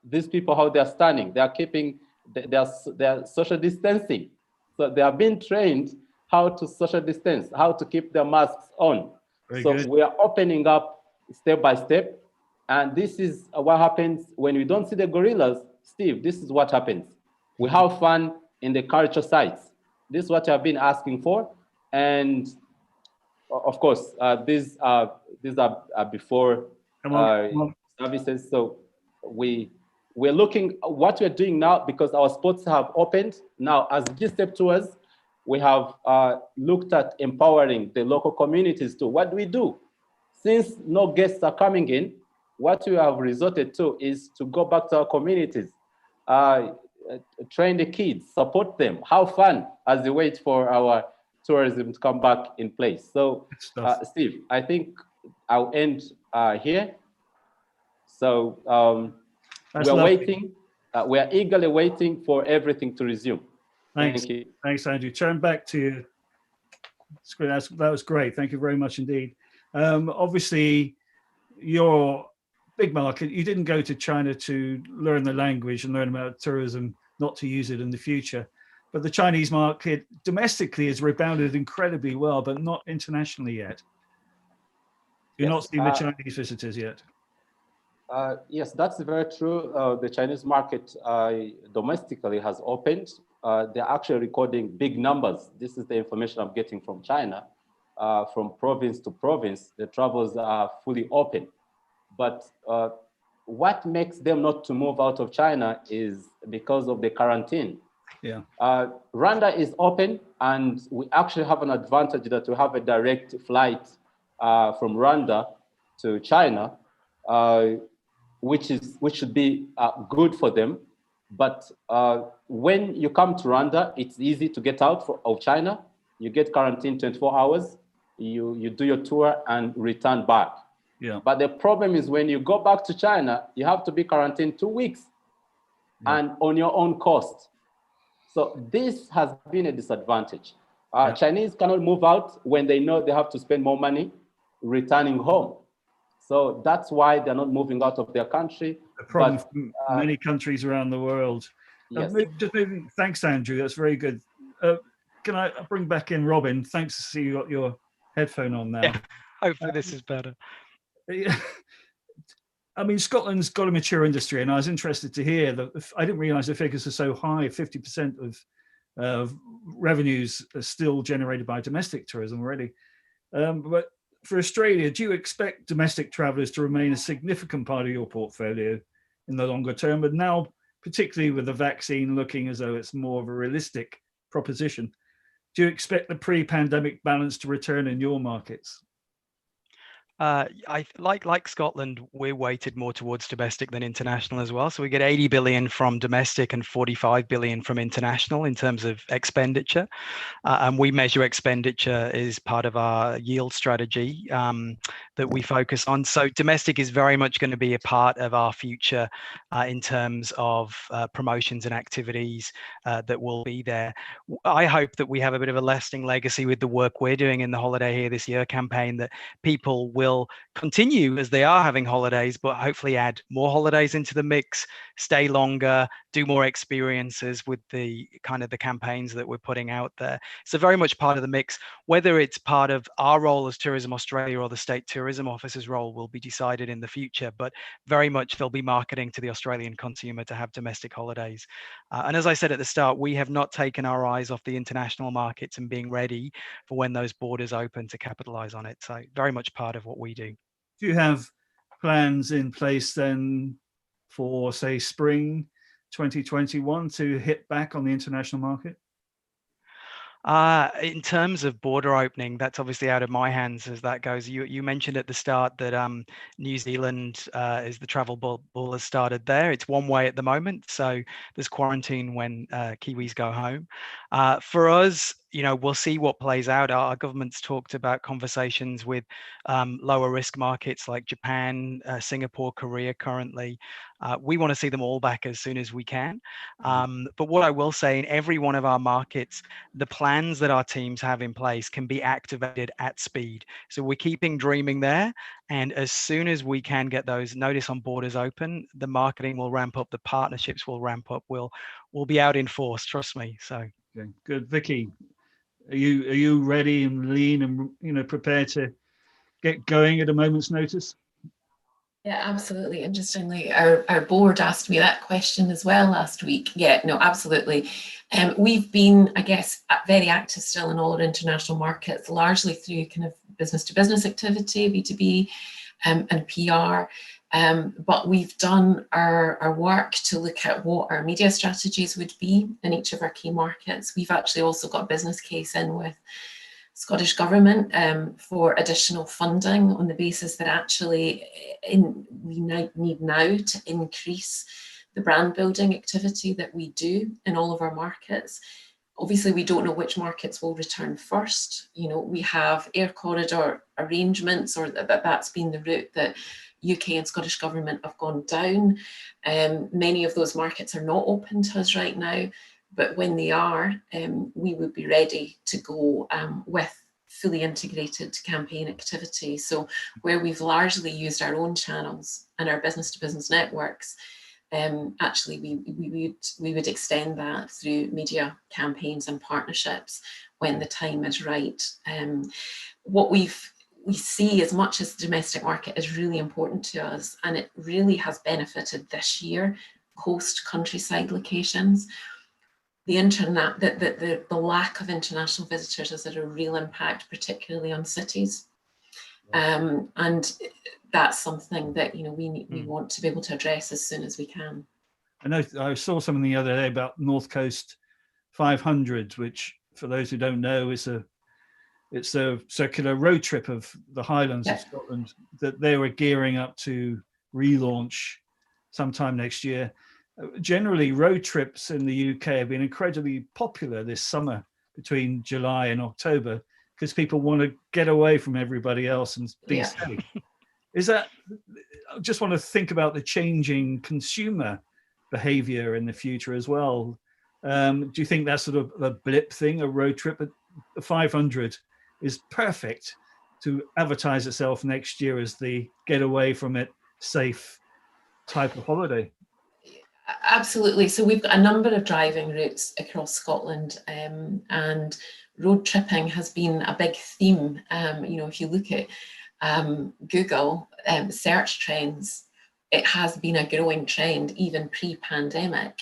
these people, how they're standing, they're keeping their social distancing. So they have been trained how to social distance, how to keep their masks on. Very so good. We are opening up step by step. And this is what happens when we don't see the gorillas. Steve, this is what happens. We have fun in the culture sites. This is what I've been asking for. And of course, these are before services. So we're looking at what we're doing now, because our spots have opened. Now, as G-Step Tours, we have looked at empowering the local communities too. What do we do? Since no guests are coming in, what we have resorted to is to go back to our communities, train the kids, support them, have fun as they wait for our tourism to come back in place. So, Steve, I think I'll end here. So we're waiting, we're eagerly waiting for everything to resume. Thanks. Thank you. Thanks, Andrew. Turn back to you. That was great. Thank you very much indeed. Obviously, your big market, you didn't go to China to learn the language and learn about tourism, not to use it in the future. But the Chinese market domestically has rebounded incredibly well, but not internationally yet. You're not seeing the Chinese visitors yet. Yes, that's very true. The Chinese market domestically has opened. They're actually recording big numbers. This is the information I'm getting from China. From province to province, the travels are fully open. But what makes them not to move out of China is because of the quarantine. Yeah. Rwanda is open, and we actually have an advantage that we have a direct flight from Rwanda to China, which should be good for them. But when you come to Rwanda, it's easy to get out of China. You get quarantined 24 hours. You do your tour and return back. Yeah. But the problem is when you go back to China, you have to be quarantined 2 weeks, and on your own cost. So this has been a disadvantage. Chinese cannot move out when they know they have to spend more money returning home. So that's why they're not moving out of their country. The problem for many countries around the world. Yes. Thanks, Andrew. That's very good. Can I bring back in Robin? Thanks to see you got your headphone on now. Yeah, hopefully this is better. I mean, Scotland's got a mature industry, and I was interested to hear that. I didn't realise the figures are so high. 50% of revenues are still generated by domestic tourism already. But for Australia, do you expect domestic travellers to remain a significant part of your portfolio in the longer term? But now, particularly with the vaccine looking as though it's more of a realistic proposition, do you expect the pre-pandemic balance to return in your markets? Like Scotland, we're weighted more towards domestic than international as well. So we get 80 billion from domestic and 45 billion from international in terms of expenditure. And we measure expenditure as part of our yield strategy that we focus on. So domestic is very much going to be a part of our future in terms of promotions and activities that will be there. I hope that we have a bit of a lasting legacy with the work we're doing in the Holiday Here This Year campaign, that people will continue as they are having holidays, but hopefully add more holidays into the mix, stay longer, do more experiences with the kind of the campaigns that we're putting out there. So very much part of the mix. Whether it's part of our role as Tourism Australia or the State Tourism Office's role will be decided in the future, but very much there'll be marketing to the Australian consumer to have domestic holidays. And as I said at the start, we have not taken our eyes off the international markets and being ready for when those borders open to capitalize on it. So very much part of what we do. Do you have plans in place then for, say, spring 2021 to hit back on the international market? In terms of border opening, that's obviously out of my hands as that goes. You mentioned at the start that New Zealand is the travel bubble has started there. It's one way at the moment, so there's quarantine when Kiwis go home. For us, we'll see what plays out. Our government's talked about conversations with lower risk markets like Japan, Singapore, Korea currently. We want to see them all back as soon as we can. But what I will say, in every one of our markets, the plans that our teams have in place can be activated at speed. So we're keeping dreaming there. And as soon as we can get those notice on borders open, the marketing will ramp up, the partnerships will ramp up. We'll be out in force, trust me. So okay, good. Vicky, are you ready and lean and prepared to get going at a moment's notice? Yeah, absolutely. Interestingly, our board asked me that question as well last week. Yeah, no, absolutely. We've been, I guess, very active still in all our international markets, largely through kind of business to business activity, B2B, and PR. But we've done our work to look at what our media strategies would be in each of our key markets. We've actually also got a business case in with Scottish Government for additional funding on the basis that actually we need now to increase the brand building activity that we do in all of our markets. Obviously, we don't know which markets will return first. We have air corridor arrangements, or that's been the route that UK and Scottish Government have gone down. Many of those markets are not open to us right now. But when they are, we would be ready to go with fully integrated campaign activity. So where we've largely used our own channels and our business-to-business networks, actually we would extend that through media campaigns and partnerships when the time is right. What we see, as much as the domestic market is really important to us, and it really has benefited this year, coast countryside locations. The lack of international visitors has had a real impact, particularly on cities. And that's something that we want to be able to address as soon as we can. I know I saw something the other day about North Coast 500, which, for those who don't know, it's a circular road trip of the Highlands of Scotland that they were gearing up to relaunch sometime next year. Generally, road trips in the UK have been incredibly popular this summer between July and October because people want to get away from everybody else and be safe. I just want to think about the changing consumer behavior in the future as well. Do you think that's sort of a blip thing, a road trip? The 500 is perfect to advertise itself next year as the get away from it safe type of holiday. Absolutely. So we've got a number of driving routes across Scotland, and road tripping has been a big theme. If you look at Google search trends, it has been a growing trend even pre-pandemic.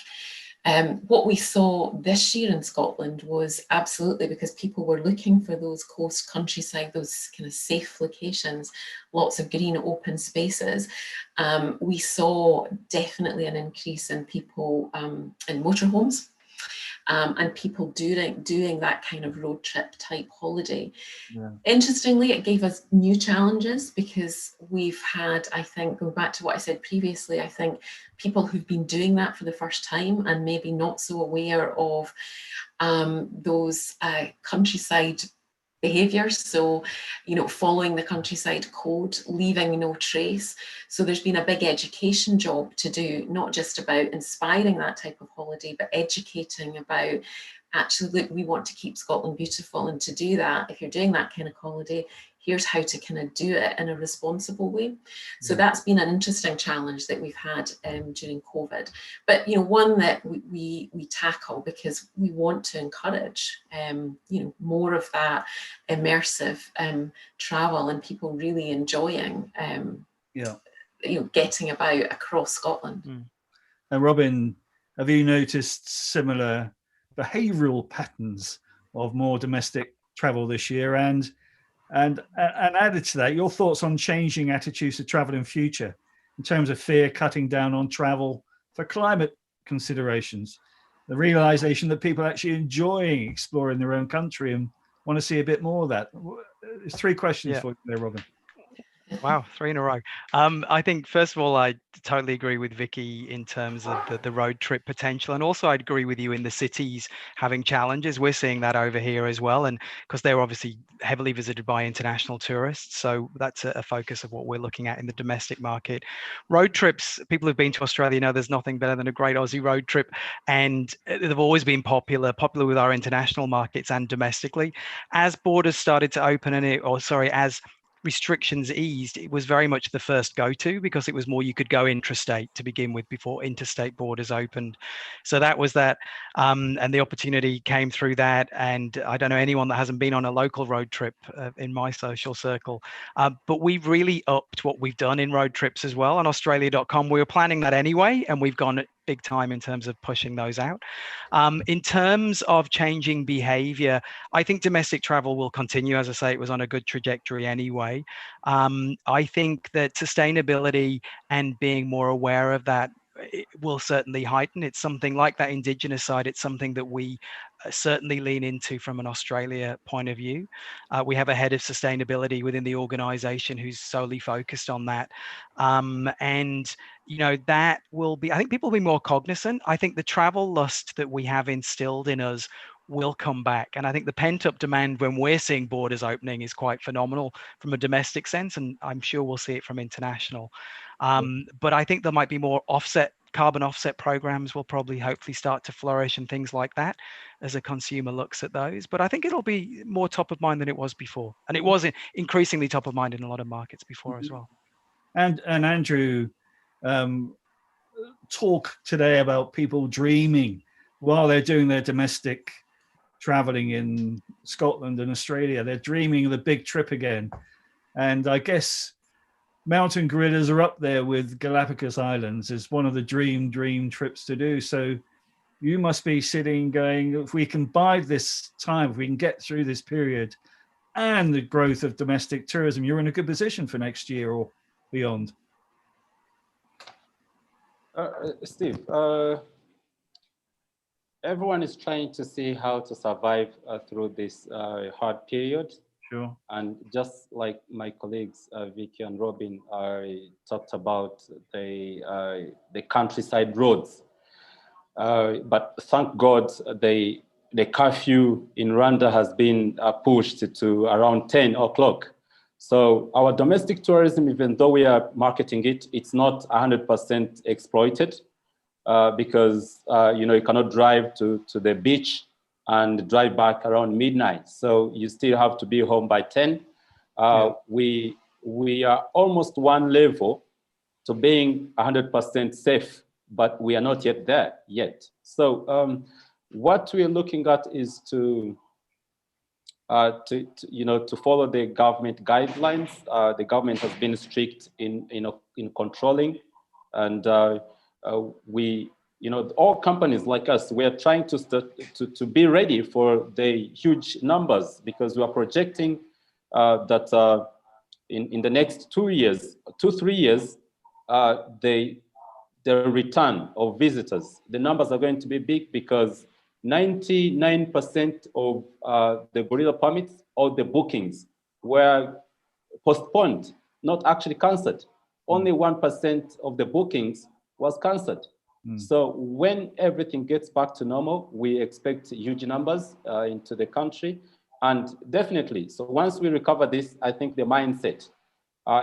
What we saw this year in Scotland was absolutely because people were looking for those coast countryside, those kind of safe locations, lots of green open spaces. We saw definitely an increase in people in motorhomes. and people doing that kind of road trip type holiday. Yeah. Interestingly, it gave us new challenges because we've had, I think, going back to what I said previously, I think people who've been doing that for the first time and maybe not so aware of those countryside behaviours. So, following the countryside code, leaving no trace. So there's been a big education job to do, not just about inspiring that type of holiday, but educating about, actually, look, we want to keep Scotland beautiful. And to do that, if you're doing that kind of holiday, here's how to kind of do it in a responsible way. So that's been an interesting challenge that we've had during COVID. But one that we tackle because we want to encourage more of that immersive travel and people really enjoying getting about across Scotland. And Robin, have you noticed similar behavioural patterns of more domestic travel this year? And added to that, your thoughts on changing attitudes to travel in future in terms of fear cutting down on travel for climate considerations, the realization that people are actually enjoying exploring their own country and want to see a bit more of that. There's 3 questions for you there, Robin. Wow, 3 in a row. I think, first of all, I totally agree with Vicky in terms of the road trip potential. And also I'd agree with you in the cities having challenges. We're seeing that over here as well. And because they're obviously heavily visited by international tourists. So that's a focus of what we're looking at in the domestic market. Road trips, people who've been to Australia know there's nothing better than a great Aussie road trip. And they've always been popular with our international markets and domestically. As borders started to open as restrictions eased, it was very much the first go-to because it was more you could go intrastate to begin with before interstate borders opened. So that was that, and the opportunity came through that. And I don't know anyone that hasn't been on a local road trip in my social circle, but we've really upped what we've done in road trips as well. On Australia.com, we were planning that anyway, and we've gone big time in terms of pushing those out. In terms of changing behavior, I think domestic travel will continue. As I say, it was on a good trajectory anyway. I think that sustainability and being more aware of that, it will certainly heighten. It's something like that Indigenous side. It's something that we certainly lean into from an Australia point of view. We have a head of sustainability within the organization who's solely focused on that. And that will be, I think people will be more cognizant. I think the travel lust that we have instilled in us will come back. And I think the pent-up demand when we're seeing borders opening is quite phenomenal from a domestic sense, and I'm sure we'll see it from international. But I think there might be more carbon offset programs will probably hopefully start to flourish and things like that as a consumer looks at those. But I think it'll be more top of mind than it was before. And it was increasingly top of mind in a lot of markets before as well. And Andrew, talk today about people dreaming while they're doing their domestic traveling in Scotland and Australia. They're dreaming of the big trip again. And I guess mountain gorillas are up there with Galapagos Islands as one of the dream trips to do. So you must be sitting going, if we can bide this time, if we can get through this period and the growth of domestic tourism, you're in a good position for next year or beyond. Steve, everyone is trying to see how to survive through this hard period. Sure. And just like my colleagues, Vicky and Robin, talked about the countryside roads. But thank God the curfew in Rwanda has been pushed to around 10 o'clock. So our domestic tourism, even though we are marketing it, it's not 100% exploited because you cannot drive to the beach and drive back around midnight. So you still have to be home by 10. We are almost one level to being 100% safe, but we are not yet there yet. So what we are looking at is to follow the government guidelines. The government has been strict in controlling, and all companies like us, we are trying to be ready for the huge numbers because we are projecting that in the next 3 years, the return of visitors, the numbers are going to be big because 99% of the gorilla permits or the bookings were postponed, not actually cancelled. Only 1% of the bookings was cancelled. So when everything gets back to normal, we expect huge numbers into the country. And definitely, so once we recover this, I think the mindset,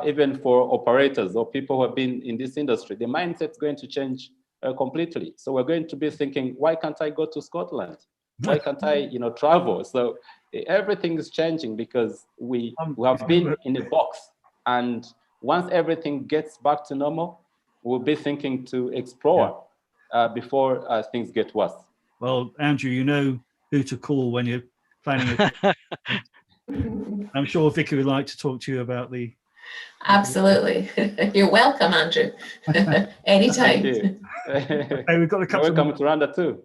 even for operators or people who have been in this industry, the mindset is going to change completely. So we're going to be thinking, why can't I go to Scotland? Why can't I, travel? So everything is changing because we have been in a box. And once everything gets back to normal, we'll be thinking to explore before things get worse. Well, Andrew, you know who to call when you're planning a I'm sure Vicky would like to talk to you about the... Absolutely. You're welcome, Andrew. Anytime. Thank you. Hey, we've got a couple welcome to Rwanda too.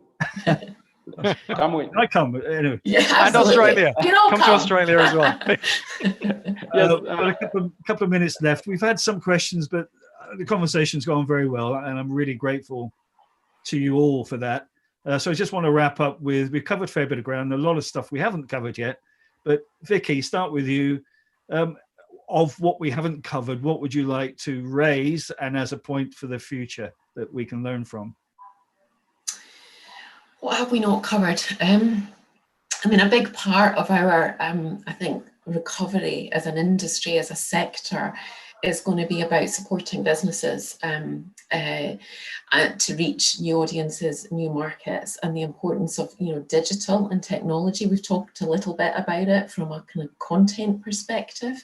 Come with. I come, anyway. Yeah, and Australia. Come to Australia as well. Got a couple of minutes left. We've had some questions, but the conversation's gone very well, and I'm really grateful to you all for that. So I just want to wrap up with, we've covered a fair bit of ground, a lot of stuff we haven't covered yet. But Vicky, start with you. Of what we haven't covered, what would you like to raise and as a point for the future that we can learn from? What have we not covered? I mean, a big part of our, I think, recovery as an industry, as a sector, is going to be about supporting businesses to reach new audiences, new markets, and the importance of digital and technology. We've talked a little bit about it from a kind of content perspective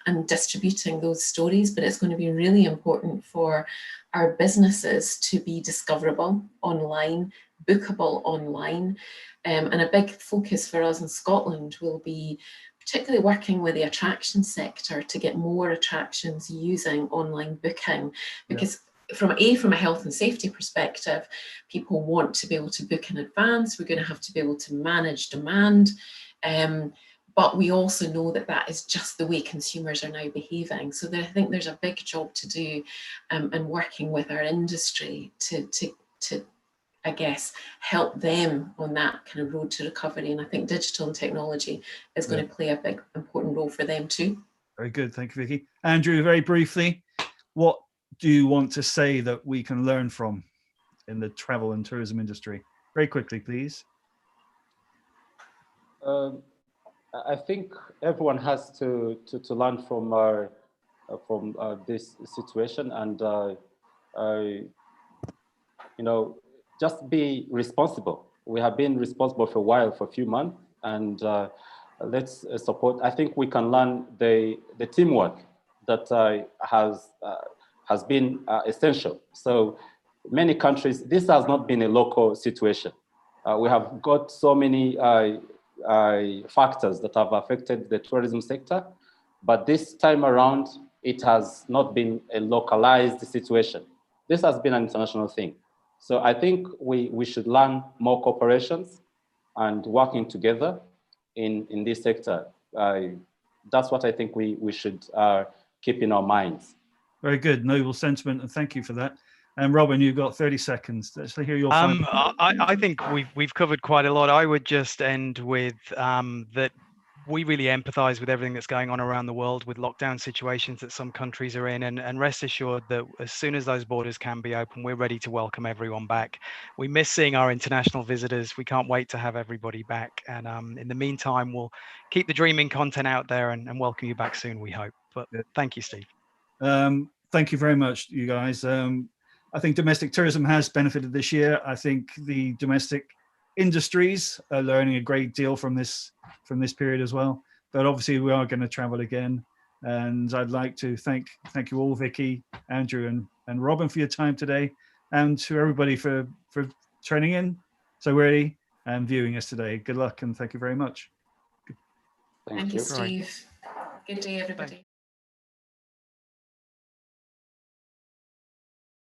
and distributing those stories, but it's going to be really important for our businesses to be discoverable online, bookable online, and a big focus for us in Scotland will be particularly working with the attraction sector to get more attractions using online booking, because from a health and safety perspective, people want to be able to book in advance. We're going to have to be able to manage demand, but we also know that that is just the way consumers are now behaving. So I think there's a big job to do, and working with our industry to I guess, help them on that kind of road to recovery. And I think digital and technology is going to play a big, important role for them too. Very good. Thank you, Vicky. Andrew, very briefly, what do you want to say that we can learn from in the travel and tourism industry? Very quickly, please. I think everyone has to learn from this situation, and just be responsible. We have been responsible for a while, for a few months, and let's support. I think we can learn the teamwork that has been essential. So many countries, this has not been a local situation. We have got so many factors that have affected the tourism sector, but this time around, it has not been a localized situation. This has been an international thing. So I think we should learn more cooperations and working together in this sector. That's what I think we should keep in our minds. Very good, noble sentiment, and thank you for that. And Robin, you've got 30 seconds. Let's hear your final. I think we've covered quite a lot. I would just end with that we really empathize with everything that's going on around the world with lockdown situations that some countries are in, and rest assured that as soon as those borders can be open, we're ready to welcome everyone back. We miss seeing our international visitors. We can't wait to have everybody back. And in the meantime, we'll keep the dreaming content out there and welcome you back soon, we hope. But thank you, Steve. Thank you very much, you guys. I think domestic tourism has benefited this year. I think the domestic industries are learning a great deal from this period as well. But obviously we are going to travel again. And I'd like to thank you all, Vicky, Andrew, and Robin for your time today, and to everybody for tuning in so early and viewing us today. Good luck and thank you very much. Thank you, Steve. Good day, everybody.